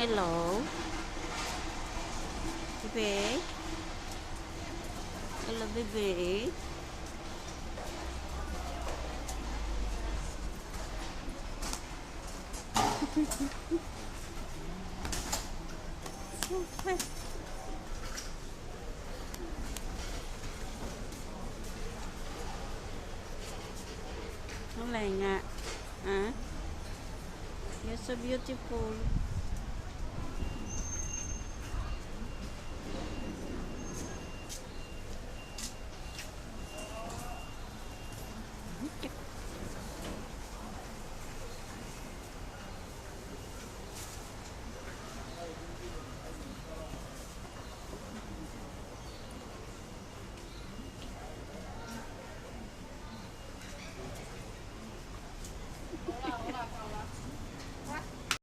Hello? Bebe? Hello, bebe? Super. Wala nga. Ha? You're so beautiful.